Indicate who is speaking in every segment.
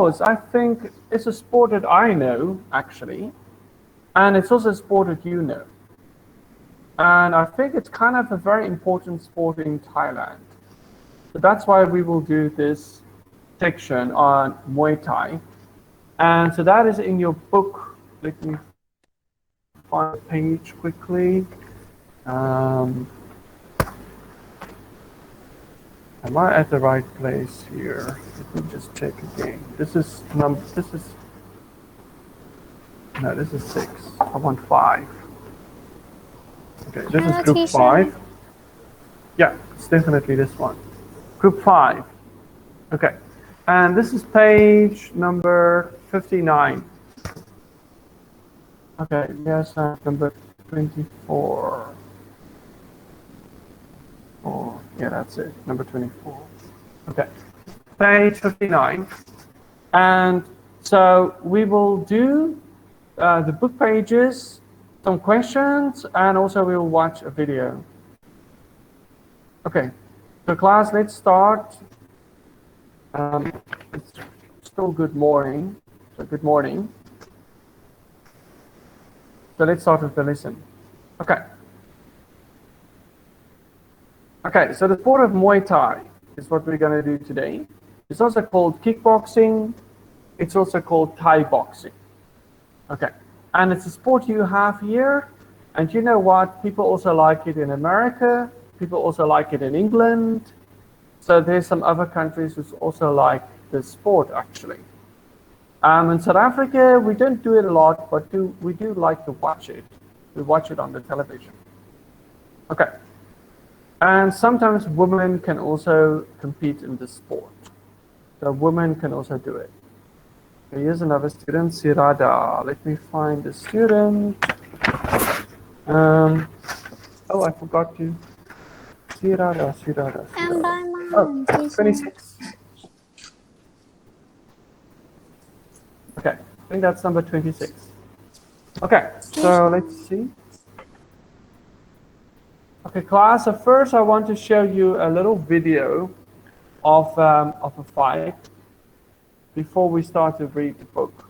Speaker 1: I think it's a sport that I know, actually, and it's also a sport that you know. And I think it's kind of a very important sport in Thailand. So that's why we will do this section on Muay Thai. And so that is in your book. Let me find the page quickly. Am I at the right place here? Let me just check again. This is 6. I want 5. Okay, this is group 5. Yeah, it's definitely this one. Group 5. Okay, and this is page number 59. Okay, yes, number 24. Oh, yeah, that's it, number 24. Okay, page 59. And so we will do the book pages, some questions, and also we will watch a video. Okay, so class, let's start. It's still good morning, so good morning. So let's start with the lesson. Okay. Okay, so the sport of Muay Thai is what we're going to do today. It's also called kickboxing. It's also called Thai boxing. Okay, and it's a sport you have here. And you know what? People also like it in America. People also like it in England. So there's some other countries who also like this sport, actually. In South Africa, we don't do it a lot, but we do like to watch it. We watch it on the television. Okay. And sometimes women can also compete in this sport. So women can also do it. Okay, here's another student, Sirada. Let me find the student. Oh, I forgot to. Sirada. Oh, 26. Okay, I think that's number 26. Okay, so let's see. Okay, class, so first I want to show you a little video of a fight before we start to read the book.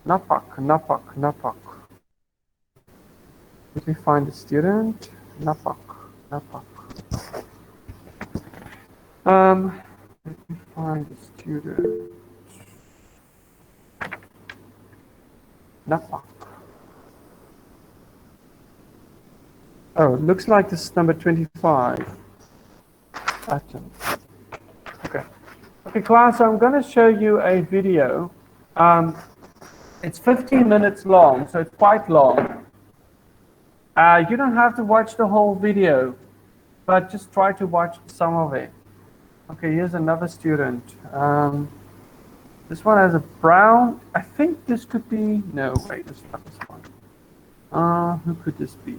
Speaker 1: Napak. Let me find the student. Napak. Let me find the student. Napak. Oh, it looks like this is number 25. Atom. Okay, class, so I'm going to show you a video. It's 15 minutes long, so it's quite long. You don't have to watch the whole video, but just try to watch some of it. Okay, here's another student. This one has a brown. I think this could be. No, wait, it's not this one. Who could this be?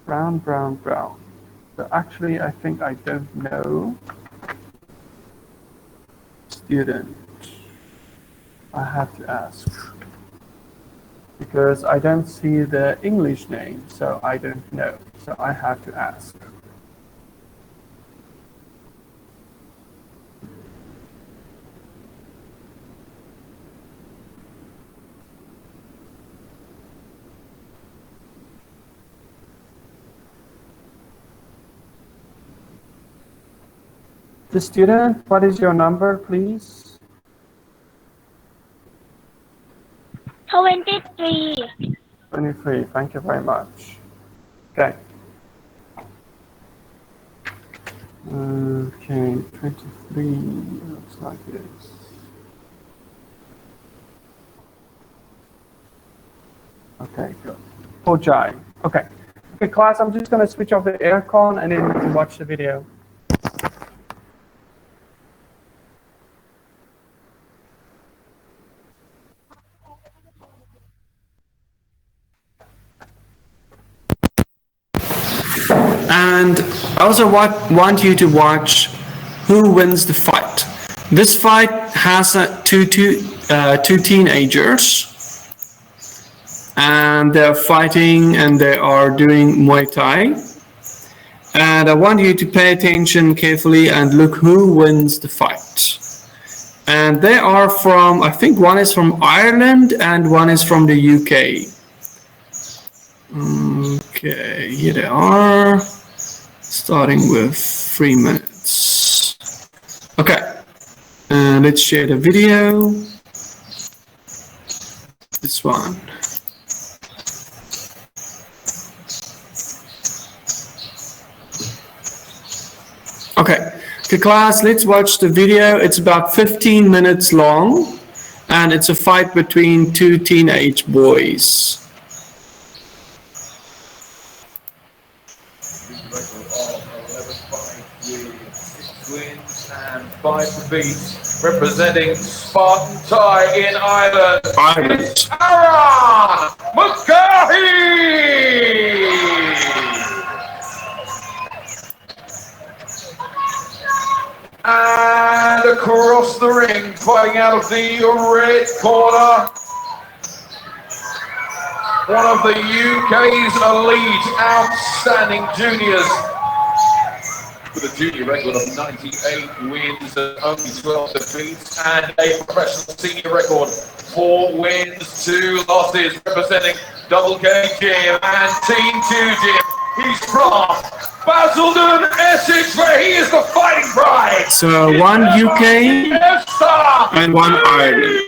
Speaker 1: Brown. So actually, I think I don't know. Student. I have to ask. Because I don't see the English name, so I don't know. So I have to ask. The student, what is your number, please?
Speaker 2: 23.
Speaker 1: 23, thank you very much. Okay. Okay, 23, looks like this. Okay, good. Pojai. Okay, class, I'm just going to switch off the aircon and then you can watch the video. And I also want you to watch who wins the fight. This fight has two teenagers, and they're fighting and they are doing Muay Thai. And I want you to pay attention carefully and look who wins the fight.
Speaker 2: And they are from, I think one is from Ireland and one is from the UK. Okay, here they are, starting with 3 minutes. Okay, let's share the video. This one. Okay, class, let's watch the video. It's about 15 minutes long, and it's a fight between 2 teenage boys.
Speaker 3: And 5 defeats, representing Spartan Tie in Ireland.
Speaker 2: Ireland.
Speaker 3: Aaron McGahey! And across the ring, fighting out of the red corner, one of the UK's elite outstanding juniors, with a junior record of 98 wins and only 12 defeats, and a professional senior record, 4 wins, 2 losses, representing Double K Gym and Team 2 Gym. He's from Basildon, Essex, where he is the fighting pride.
Speaker 2: So one UK and one Ireland.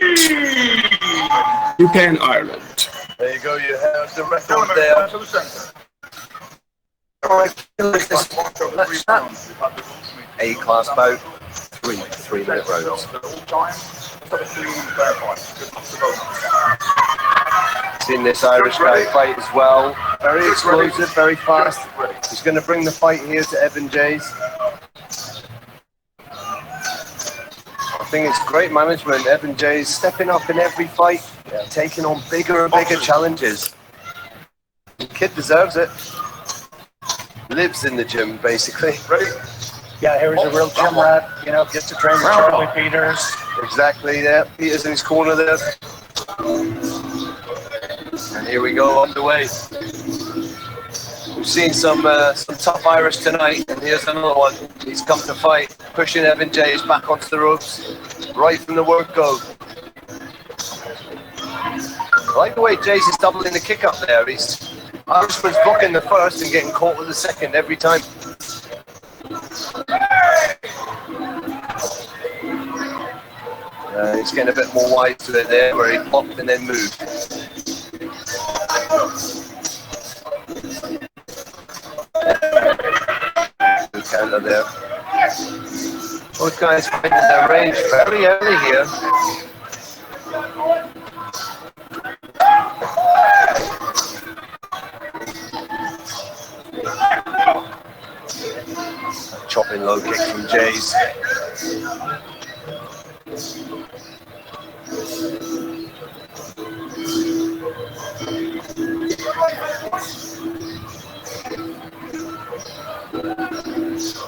Speaker 2: UK and Ireland.
Speaker 4: There you go, you have the record there. A-class bout, 3-minute rounds. Seen this Irish guy fight as well. Very explosive, very fast. He's going to bring the fight here to Evan Jays. I think it's great management. Evan Jays stepping up in every fight, taking on bigger and bigger challenges. The kid deserves it. Lives in the gym, basically.
Speaker 5: Ready? Yeah, here's a real gym rat, you know, gets to train with Charlie Peters.
Speaker 4: Exactly, yeah. Peters in his corner there. And here we go, on the way. We've seen some tough Irish tonight, and here's another one. He's come to fight, pushing Evan Jays back onto the ropes, right from the word go. I like the way Jays is doubling the kick up there. Irishman's blocking the first and getting caught with the second every time. He's getting a bit more wide to it there, where he blocked and then moved. Good counter there. Both guys finding their range very early here. Chopping low kick from Jays.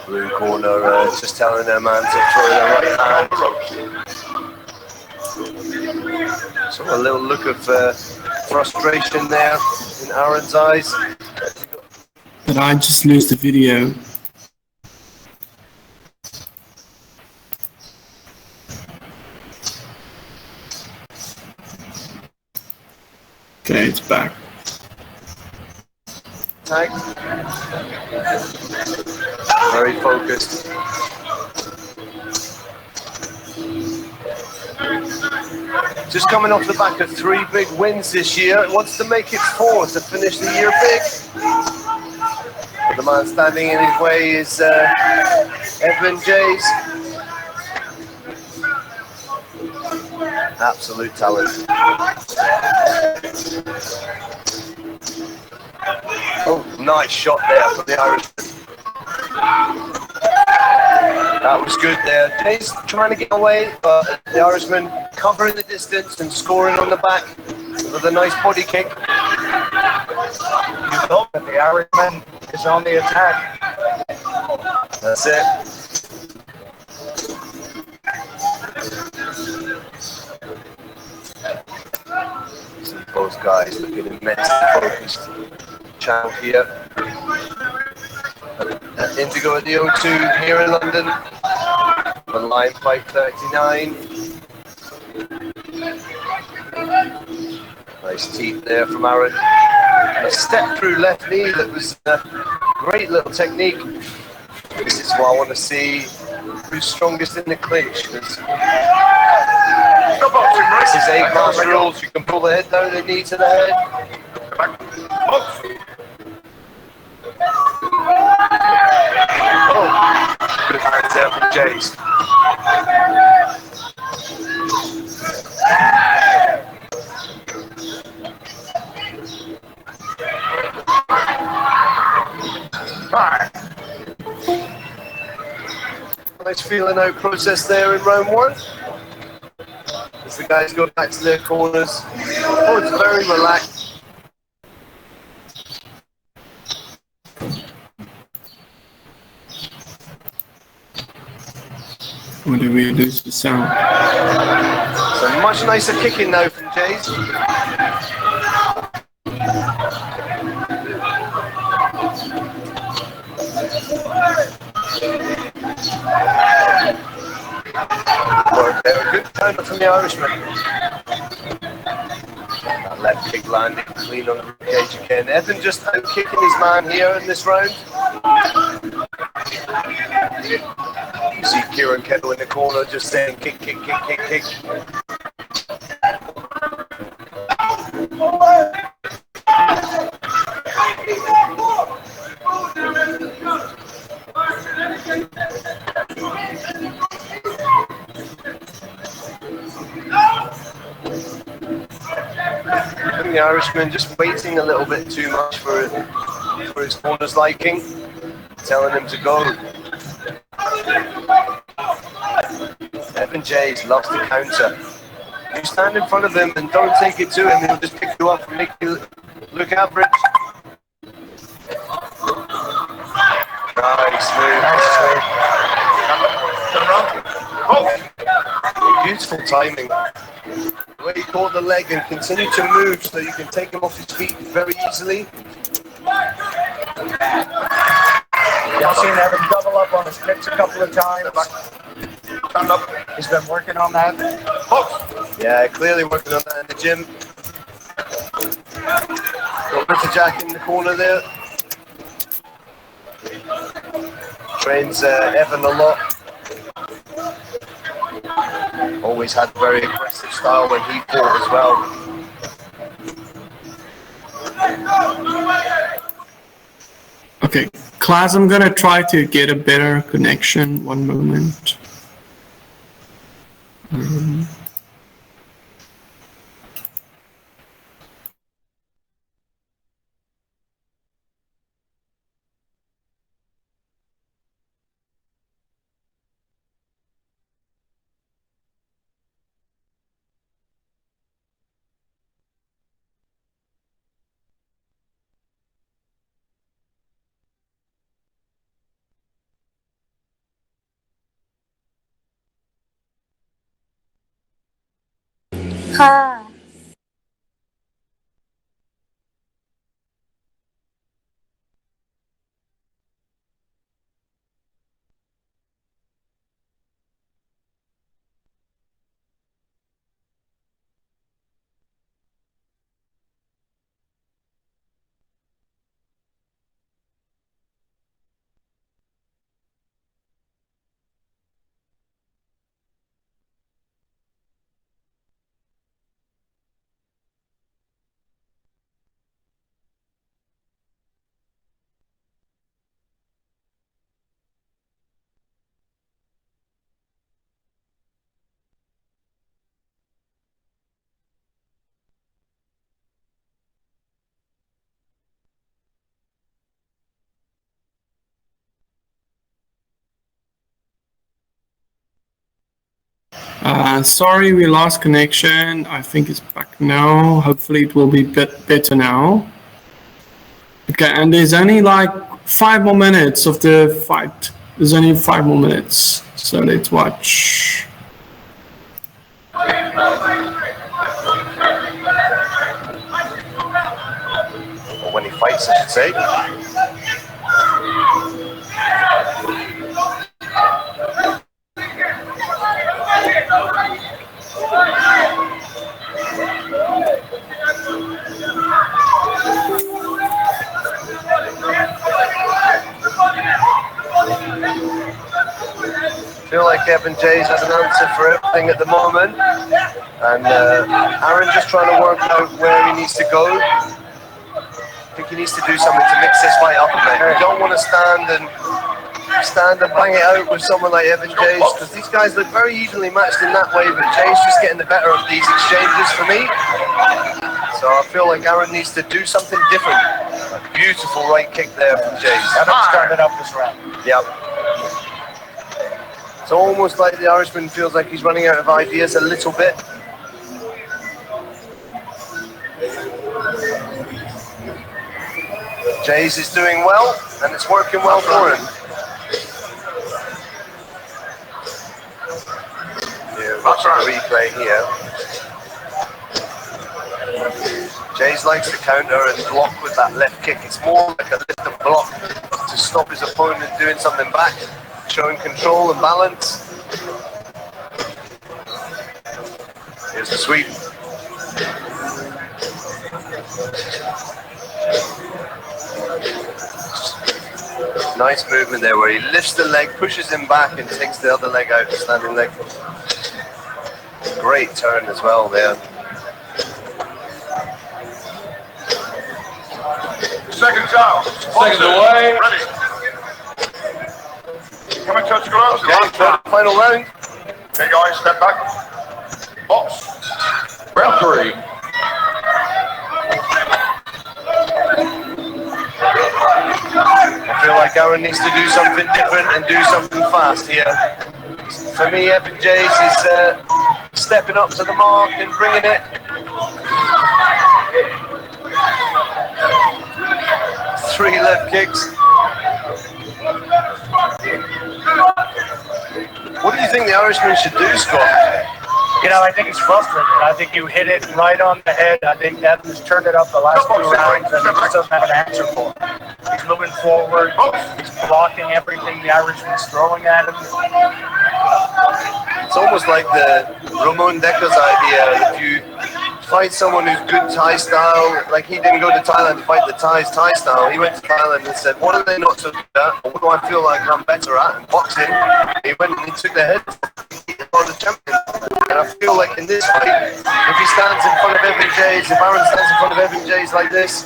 Speaker 4: Blue corner just telling their man to throw their right hand. So a little look of frustration there in Aaron's eyes.
Speaker 2: But I just lose the video. Okay, it's back.
Speaker 4: Tag. Very focused. Just coming off the back of 3 big wins this year, wants to make it 4 to finish the year big. But the man standing in his way is Evan Jays. Absolute talent. Oh, nice shot there for the Irishman. That was good there. Jays trying to get away, but the Irishman covering the distance and scoring on the back with a nice body kick.
Speaker 5: You know that the Irishman is on the attack.
Speaker 4: That's it. See both guys looking immensely focused. Channel here at Indigo at the O2 here in London. On line 539. Nice teep there from Aaron. And a step through left knee that was a great little technique. This is what I want to see. Who's strongest in the clinch? This is 8 master rules. You can pull the head down, the knee to the head. Oh, good hands there from Jace. Nice feeling out process there in round 1. As the guys go back to their corners. Oh, it's very relaxed.
Speaker 2: What do we lose the sound?
Speaker 4: So much nicer kicking now from Jays. Good counter from the Irishman. That left kick landing clean on the ribcage again. Evan just out kicking his man here in this round. You see Kieran Kettle in the corner just saying kick, kick, kick, kick, kick. The Irishman just waiting a little bit too much for his corner's liking, telling him to go. Evan Jays loves the counter. You stand in front of him and don't take it to him, he'll just pick you up and make you look average. Nice move. Oh! Beautiful timing. The way he caught the leg and continue to move so you can take him off his feet very easily.
Speaker 5: Yeah, I've seen Evan double up on his kicks a couple of times. He's been working on that.
Speaker 4: Yeah, clearly working on that in the gym. Got Mr. Jack in the corner there. Trains Evan a lot. Always had very aggressive style when he fought as well.
Speaker 2: Okay, class, I'm gonna try to get a better connection. One moment. Sorry, we lost connection. I think it's back now. Hopefully it will be better now. Okay, and there's only like 5 more minutes of the fight. There's only 5 more minutes. So let's watch.
Speaker 4: When he fights, I should say. Evan Jays has an answer for everything at the moment. And Aaron just trying to work out where he needs to go. I think he needs to do something to mix this fight up a bit. You don't want to stand and bang it out with someone like Evan Jays, because these guys look very evenly matched in that way, but Jays just getting the better of these exchanges for me. So I feel like Aaron needs to do something different. A beautiful right kick there from Jays.
Speaker 5: Evan started up this round.
Speaker 4: Yep. It's almost like the Irishman feels like he's running out of ideas a little bit. Jays is doing well, and it's working well for him. Yeah, watch the replay here. Jays likes to counter and block with that left kick. It's more like a lift and block to stop his opponent doing something back, showing control and balance. Here's the sweep. Nice movement there where he lifts the leg, pushes him back and takes the other leg out, the standing leg. Great turn as well there.
Speaker 3: Seconds out. Seconds away. Ready. Come and touch gloves.
Speaker 4: Okay, final round.
Speaker 3: Okay, guys, step back. Box. Round 3.
Speaker 4: I feel like Aaron needs to do something different and do something fast here. For me, Evan Jays is stepping up to the mark and bringing it. 3 left kicks. What do you think the Irishman should do, Scott?
Speaker 5: You know, I think it's frustrating. I think you hit it right on the head. I think Evans turned it up the last 2 rounds and he just doesn't have an answer for it. He's moving forward. He's blocking everything the Irishman's throwing at him.
Speaker 4: It's almost like the Ramon Decker's idea. If you fight someone who's good Thai style, like he didn't go to Thailand to fight the Thai style. He went to Thailand and said, what are they not so good at? What do I feel like I'm better at? And boxing. He went and he took their heads. He was the champion. And I feel like in this fight, if he stands in front of Evan Jays, if Aaron stands in front of Evan Jays like this,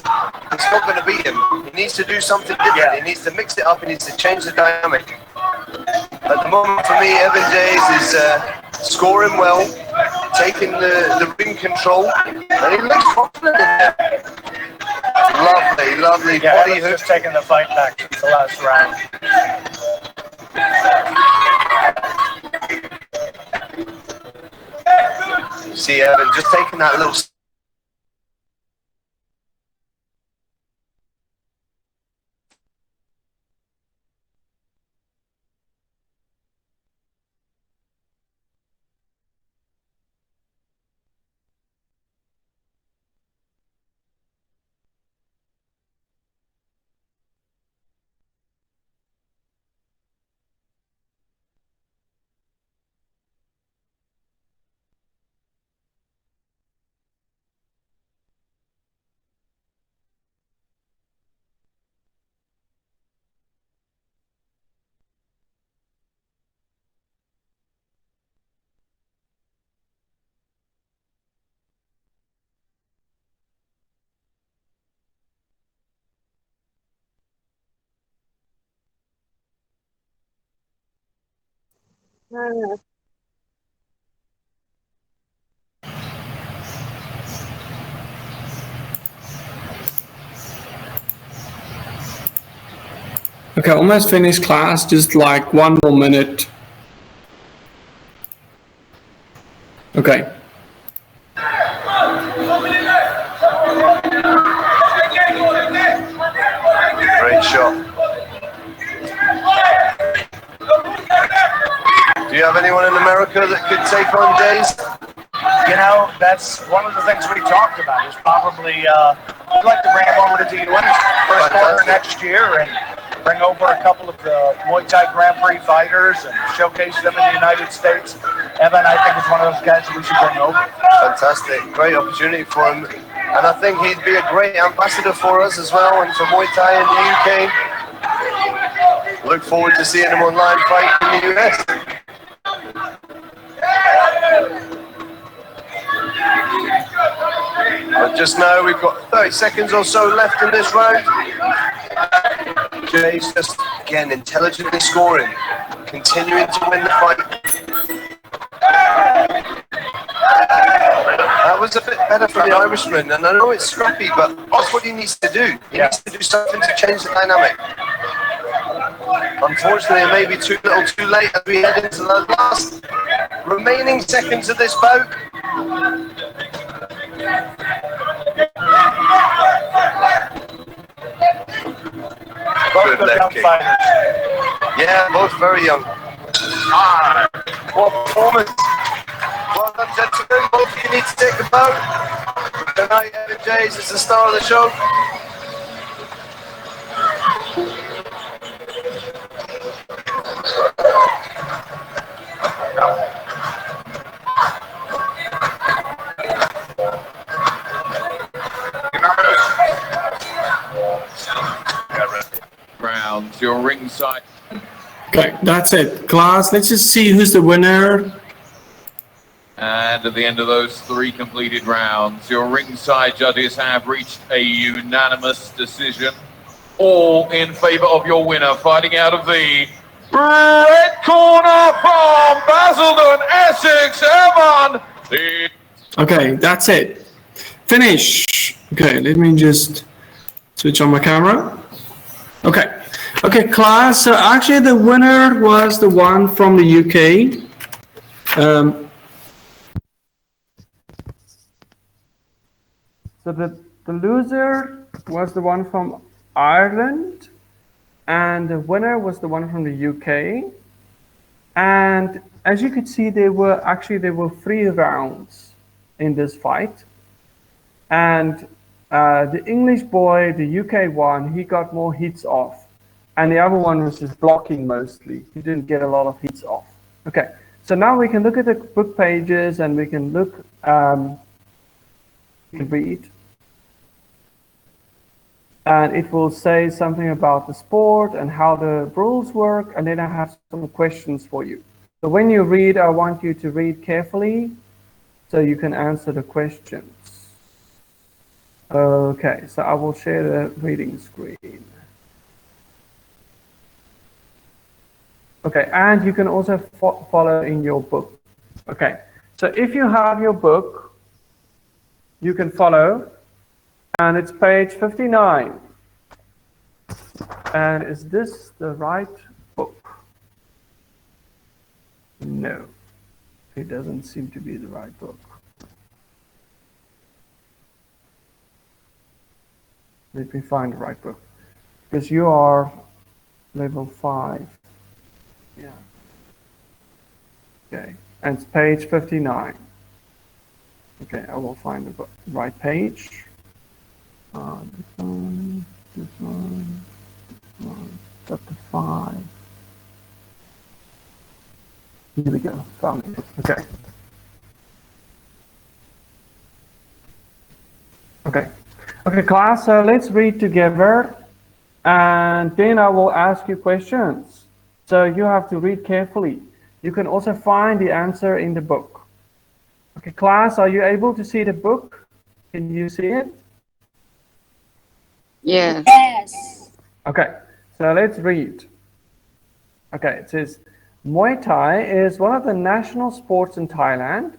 Speaker 4: he's not going to beat him. He needs to do something different. He needs to mix it up. He needs to change the dynamic. At the moment, for me, Evan Jays is scoring well, taking the ring control, and he looks confident in there. Lovely body hook.
Speaker 5: Just taking the fight back to the last round.
Speaker 4: See Evan just taking that little.
Speaker 2: Okay, almost finished class, just like 1 more minute. Okay.
Speaker 4: Great shot. Do you have anyone in America that could take on Jays?
Speaker 5: You know, that's one of the things we talked about is probably we'd like to bring him over to the US first quarter next year and bring over a couple of the Muay Thai Grand Prix fighters and showcase them in the United States. Evan, I think, is one of those guys that we should bring over.
Speaker 4: Fantastic. Great opportunity for him. And I think he'd be a great ambassador for us as well and for Muay Thai in the UK. Look forward to seeing him online fight in the US. But just now we've got 30 seconds or so left in this round. Jay's just, again, intelligently scoring, continuing to win the fight. That was a bit better for the Irishman, and I know it's scrappy, but that's what he needs to do. He needs to do something to change the dynamic. Unfortunately, it may be too little too late as we head into the last remaining seconds of this bout. Good leg kick. Yeah, both very young. What performance. Well done, gentlemen. Both of you need to take the boat. Tonight, Evan Jays is the star of the show.
Speaker 3: Rounds, your ringside.
Speaker 2: Okay, that's it. Class, let's just see who's the winner.
Speaker 3: And at the end of those 3 completed rounds, your ringside judges have reached a unanimous decision, all in favor of your winner, fighting out of the red corner from Basildon, Essex, Evan.
Speaker 2: Okay, that's it. Finish. Okay, let me just switch on my camera. Okay. Okay, class. So actually the winner was the one from the UK.
Speaker 1: So the loser was the one from Ireland, and the winner was the one from the UK. And as you could see, there were 3 rounds in this fight. And the English boy, the UK one, he got more hits off. And the other one was just blocking mostly. He didn't get a lot of hits off. Okay, so now we can look at the book pages and we can look, read. And it will say something about the sport and how the rules work. And then I have some questions for you. So when you read, I want you to read carefully so you can answer the questions. Okay, so I will share the reading screen. Okay, and you can also follow in your book. Okay, so if you have your book, you can follow, and it's page 59. And is this the right book? No, it doesn't seem to be the right book. Let me find the right book, because you are level 5. Yeah. Okay, and it's page 59. Okay, I will find the right page. This one, chapter 5. Here we go, found it. Okay. Okay, class, so let's read together, and then I will ask you questions. So you have to read carefully. You can also find the answer in the book. Okay, class, are you able to see the book? Can you see it?
Speaker 6: Yes.
Speaker 7: Yes.
Speaker 1: Okay, so let's read. Okay, it says, Muay Thai is one of the national sports in Thailand.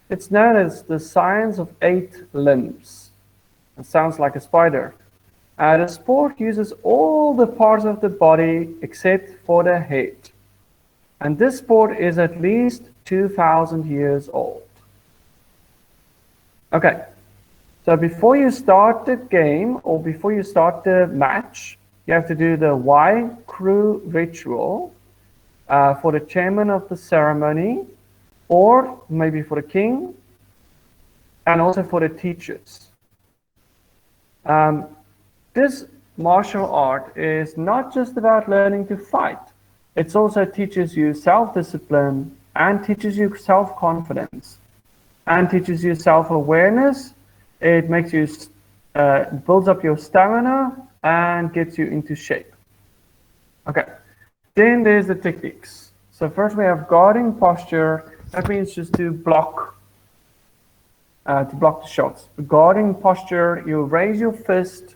Speaker 1: It's known as the science of 8 limbs. It sounds like a spider. The sport uses all the parts of the body except for the head. And this sport is at least 2,000 years old. Okay, so before you start the game or before you start the match, you have to do the Y crew ritual for the chairman of the ceremony, or maybe for the king, and also for the teachers. This martial art is not just about learning to fight. It also teaches you self-discipline and teaches you self-confidence and teaches you self-awareness. It makes you, builds up your stamina and gets you into shape. Okay, then there's the techniques. So first we have guarding posture, That means just to block the shots. Guarding posture, you raise your fist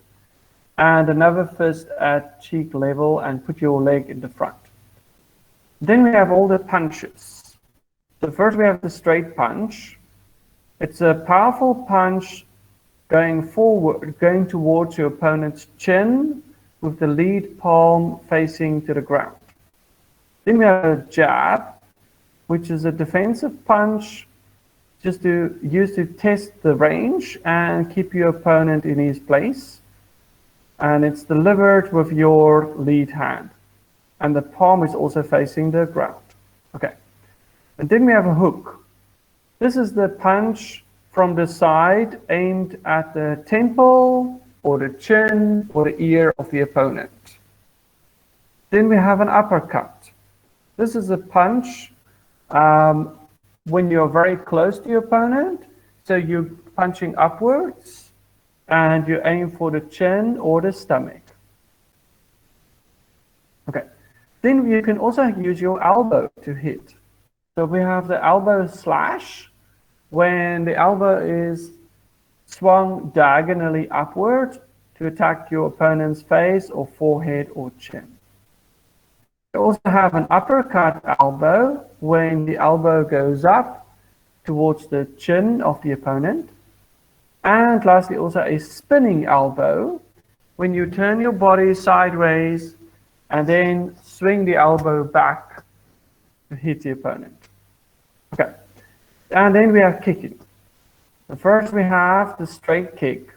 Speaker 1: and another fist at cheek level and put your leg in the front. Then we have all the punches. So first we have the straight punch. It's a powerful punch going forward, going towards your opponent's chin with the lead palm facing to the ground. Then we have a jab, which is a defensive punch just to use to test the range and keep your opponent in his place. And it's delivered with your lead hand. And the palm is also facing the ground. Okay. And then we have a hook. This is the punch from the side aimed at the temple or the chin or the ear of the opponent. Then we have an uppercut. This is a punch when you're very close to your opponent. So you're punching upwards and you aim for the chin or the stomach. Okay. Then you can also use your elbow to hit. So we have the elbow slash, when the elbow is swung diagonally upward to attack your opponent's face or forehead or chin. You also have an uppercut elbow, when the elbow goes up towards the chin of the opponent. And lastly, also a spinning elbow, when you turn your body sideways and then swing the elbow back to hit the opponent. Okay. And then we have kicking. So first we have the straight kick,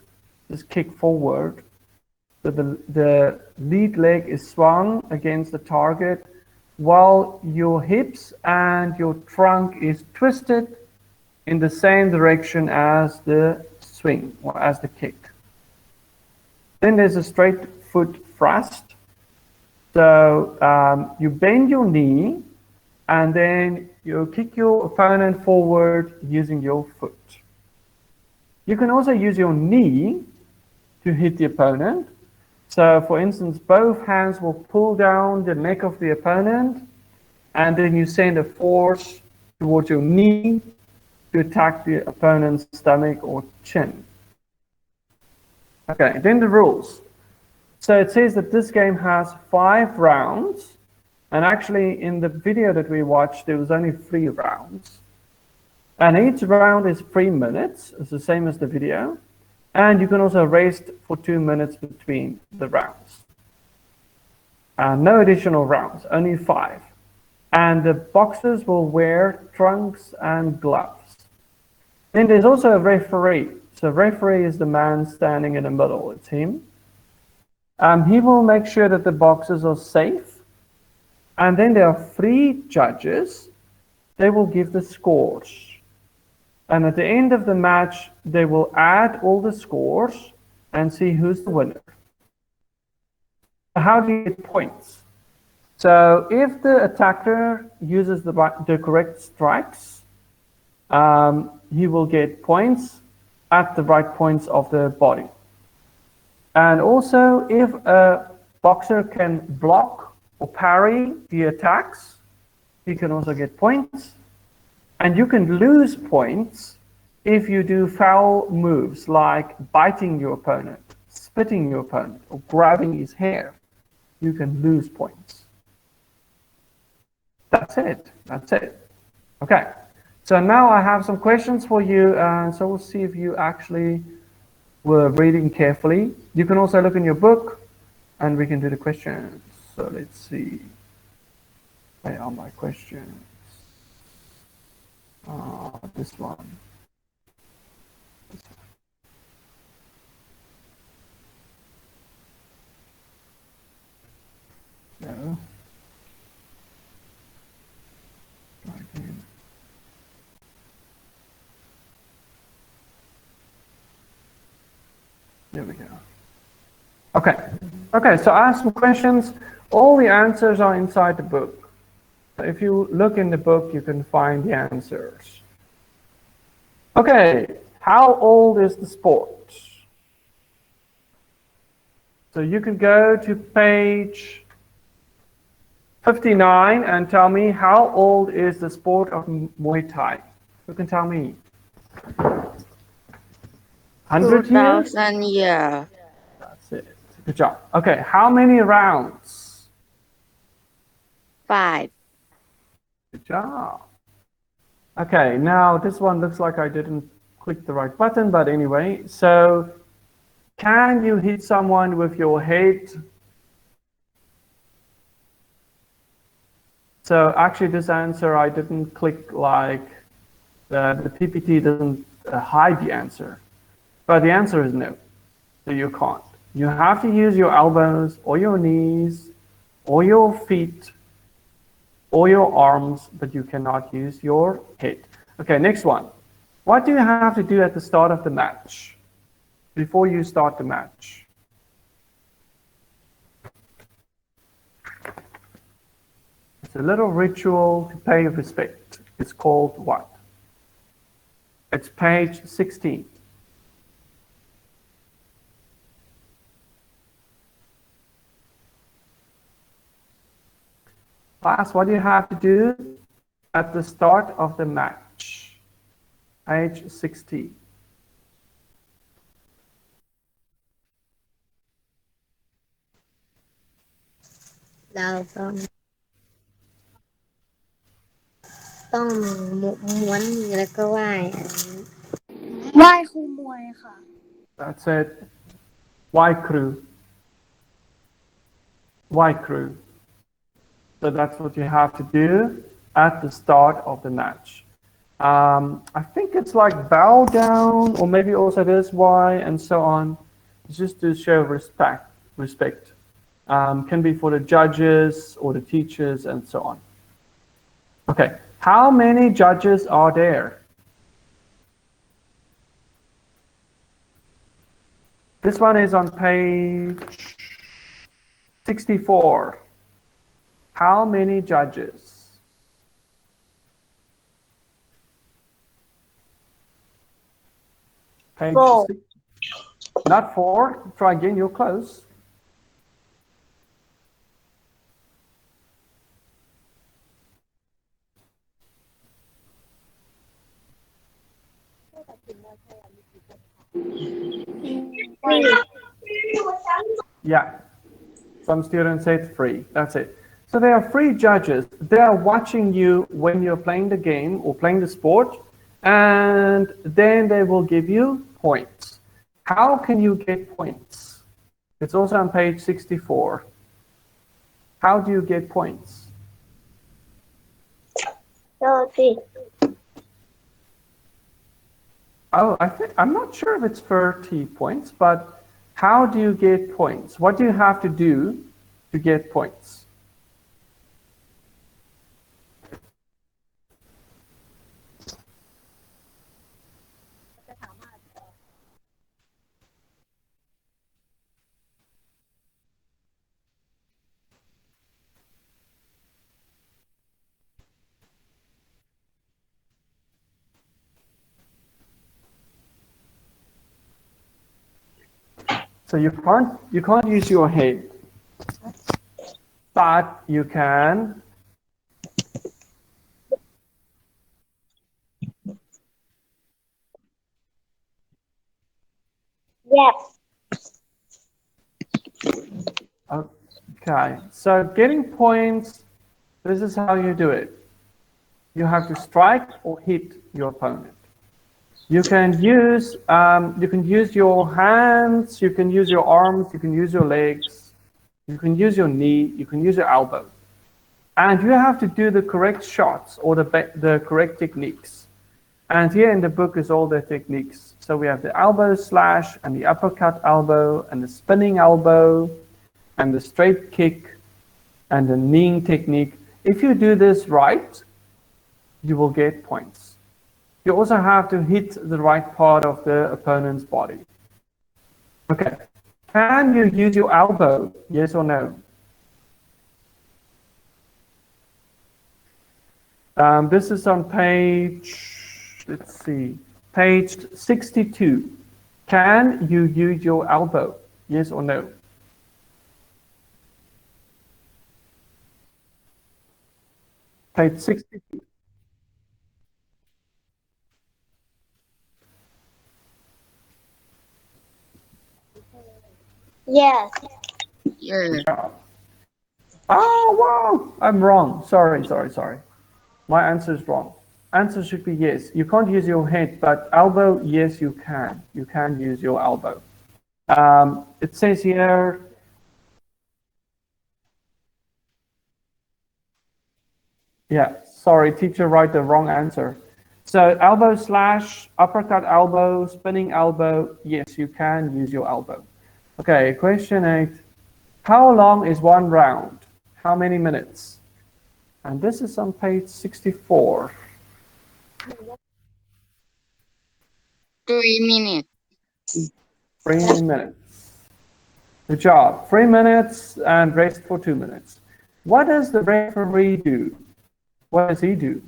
Speaker 1: just kick forward. So the lead leg is swung against the target while your hips and your trunk is twisted in the same direction as the swing or as the kick. Then there's a straight foot thrust. So you bend your knee and then you kick your opponent forward using your foot. You can also use your knee to hit the opponent. So for instance, both hands will pull down the neck of the opponent and then you send a force towards your knee to attack the opponent's stomach or chin. Okay, then the rules. So it says that this game has 5 rounds. And actually, in the video that we watched, there was only 3 rounds. And each round is 3 minutes. It's the same as the video. And you can also rest for 2 minutes between the rounds. No additional rounds, only 5. And the boxers will wear trunks and gloves. Then there's also a referee. So referee is the man standing in the middle. It's him. He will make sure that the boxers are safe. And then there are 3 judges. They will give the scores. And at the end of the match, they will add all the scores and see who's the winner. How do you get points? So if the attacker uses the correct strikes, he will get points at the right points of the body. And also, if a boxer can block or parry the attacks, he can also get points. And you can lose points if you do foul moves like biting your opponent, spitting your opponent, or grabbing his hair. You can lose points. That's it. That's it. Okay. So now I have some questions for you, and so we'll see if you actually were reading carefully. You can also look in your book, and we can do the questions. So let's see. Where are my questions? This one. No. Again. There we go. Okay. Okay, so I have some questions. All the answers are inside the book. If you look in the book, you can find the answers. Okay, how old is the sport? So you can go to page 59 and tell me how old is the sport of Muay Thai? Who can tell me? 100 years?
Speaker 6: 2000 year.
Speaker 1: That's it. Good job. Okay, how many rounds?
Speaker 6: 5.
Speaker 1: Good job. Okay, now this one looks like I didn't click the right button, but anyway, so can you hit someone with your head? So actually this answer, I didn't click like the PPT doesn't hide the answer, but the answer is no, so you can't. You have to use your elbows or your knees or your feet or your arms, but you cannot use your head. Okay, next one. What do you have to do at the start of the match? Before you start the match? It's a little ritual to pay respect. It's called what? It's page 16. Class, what do you have to do at the start of the match? Page 16. That's it. Why crew? Why crew? So that's what you have to do at the start of the match. I think it's like bow down, or maybe also this why, and so on. It's just to show respect. Can be for the judges or the teachers and so on. Okay, how many judges are there? This one is on page 64. How many judges? Page
Speaker 7: 4.
Speaker 1: Not 4. Try again, you're close. Yeah. Some students say it's 3. That's it. So there are 3 judges. They are watching you when you're playing the game or playing the sport, and then they will give you points. How can you get points? It's also on page 64. How do you get points? Oh, I'm not sure if it's 30 points, but how do you get points? What do you have to do to get points? So you can't use your head, but you can
Speaker 7: Yes.
Speaker 1: Okay, so getting points, this is how you do it. You have to strike or hit your opponent. You can use your hands, you can use your arms, you can use your legs, you can use your knee, you can use your elbow. And you have to do the correct shots or the correct techniques. And here in the book is all the techniques. So we have the elbow slash and the uppercut elbow and the spinning elbow and the straight kick and the kneeing technique. If you do this right, you will get points. You also have to hit the right part of the opponent's body. Okay, can you use your elbow? Yes or no? This is on page, let's see, page 62. Can you use your elbow? Yes or no? Page 62.
Speaker 6: Yes.
Speaker 7: Yes.
Speaker 1: Oh, wow. I'm wrong. Sorry. My answer is wrong. Answer should be yes. You can't use your head, but elbow, yes, you can. You can use your elbow. It says here, yeah, sorry, teacher write the wrong answer. So elbow slash, uppercut elbow, spinning elbow, yes, you can use your elbow. Okay, question 8. How long is one round? How many minutes? And this is on page 64.
Speaker 7: 3 minutes.
Speaker 1: 3 minutes. Good job. 3 minutes and rest for 2 minutes. What does the referee do? What does he do?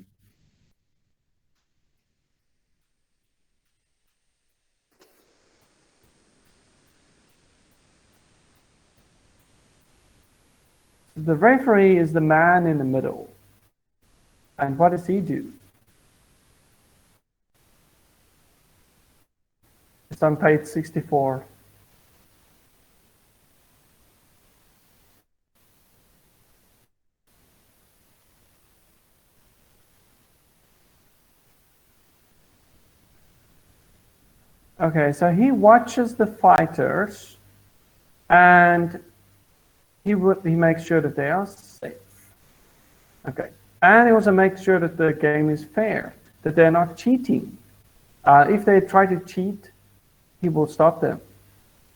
Speaker 1: The referee is the man in the middle. And what does he do? It's on page 64. Okay, so he watches the fighters and he makes sure that they are safe. Okay, and he also makes sure that the game is fair, that they're not cheating. If they try to cheat, he will stop them.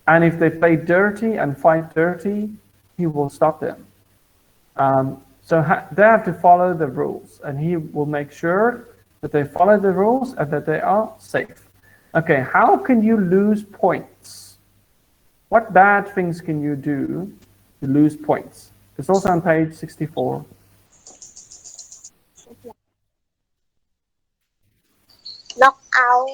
Speaker 1: And if they play dirty and fight dirty, he will stop them. So they have to follow the rules, and he will make sure that they follow the rules and that they are safe. Okay, how can you lose points? What bad things can you do to lose points? It's also on page 64.
Speaker 6: Knock out.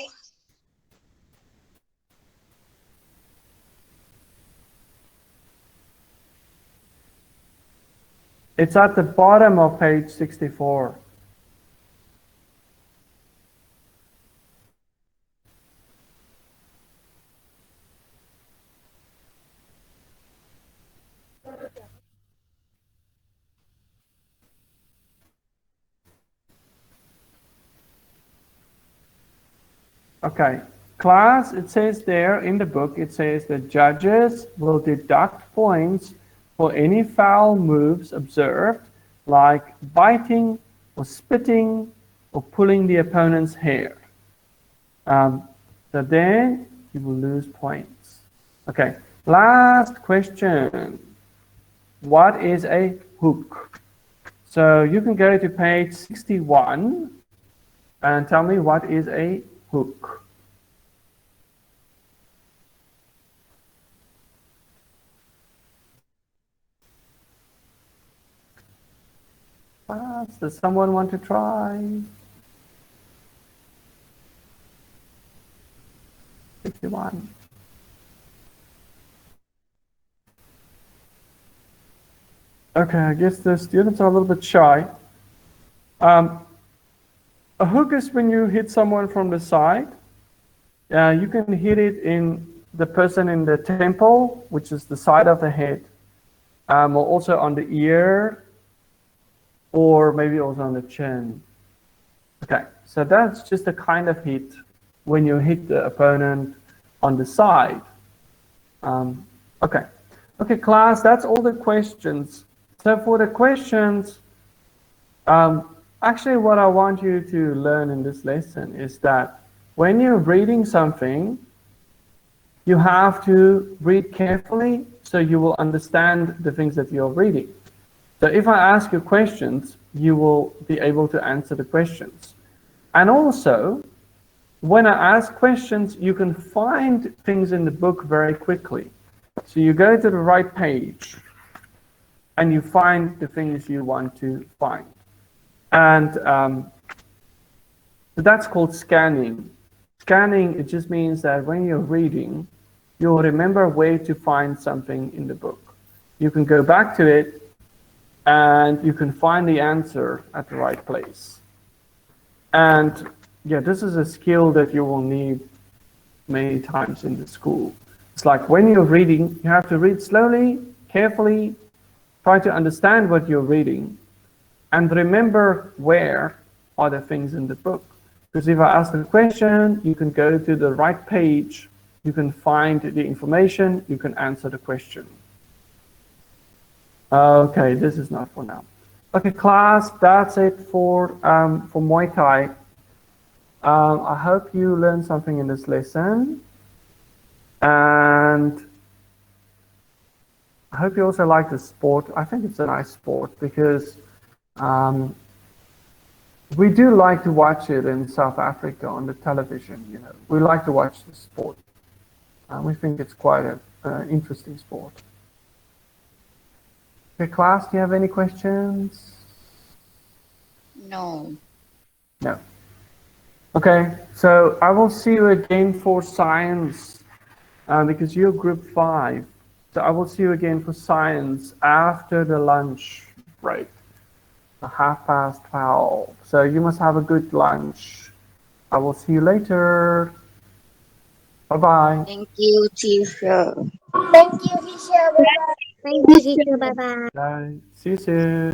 Speaker 1: It's at the bottom of page 64. Okay, class, it says there in the book, it says the judges will deduct points for any foul moves observed, like biting or spitting or pulling the opponent's hair. So then you will lose points. Okay, last question. What is a hook? So you can go to page 61 and tell me what is a hook. Does someone want to try? 61. Okay, I guess the students are a little bit shy. A hook is when you hit someone from the side. You can hit it in the person in the temple, which is the side of the head, or also on the ear, or maybe also on the chin. Okay, so that's just a kind of hit when you hit the opponent on the side. Okay, class, that's all the questions. So for the questions, actually what I want you to learn in this lesson is that when you're reading something, you have to read carefully so you will understand the things that you're reading. So if I ask you questions, you will be able to answer the questions. And also, when I ask questions, you can find things in the book very quickly. So you go to the right page and you find the things you want to find. And that's called scanning. Scanning, it just means that when you're reading, you'll remember where to find something in the book. You can go back to it and you can find the answer at the right place. And yeah, this is a skill that you will need many times in the school. It's like when you're reading, you have to read slowly, carefully, try to understand what you're reading, and remember where are the things in the book. Because if I ask a question, you can go to the right page, you can find the information, you can answer the question. Okay, this is not for now. Okay, class, that's it for Muay Thai. I hope you learned something in this lesson. And I hope you also like the sport. I think it's a nice sport because we do like to watch it in South Africa on the television. You know, we like to watch the sport. We think it's quite an interesting sport. Okay, class, do you have any questions?
Speaker 7: No.
Speaker 1: No. Okay, so I will see you again for science because you're group 5. So I will see you again for science after the lunch break, 12:30. So you must have a good lunch. I will see you later. Bye-bye.
Speaker 7: Thank you, teacher.
Speaker 6: Thank you, teacher. Bye bye. Thank you, teacher. Bye bye.
Speaker 1: Bye. See you soon.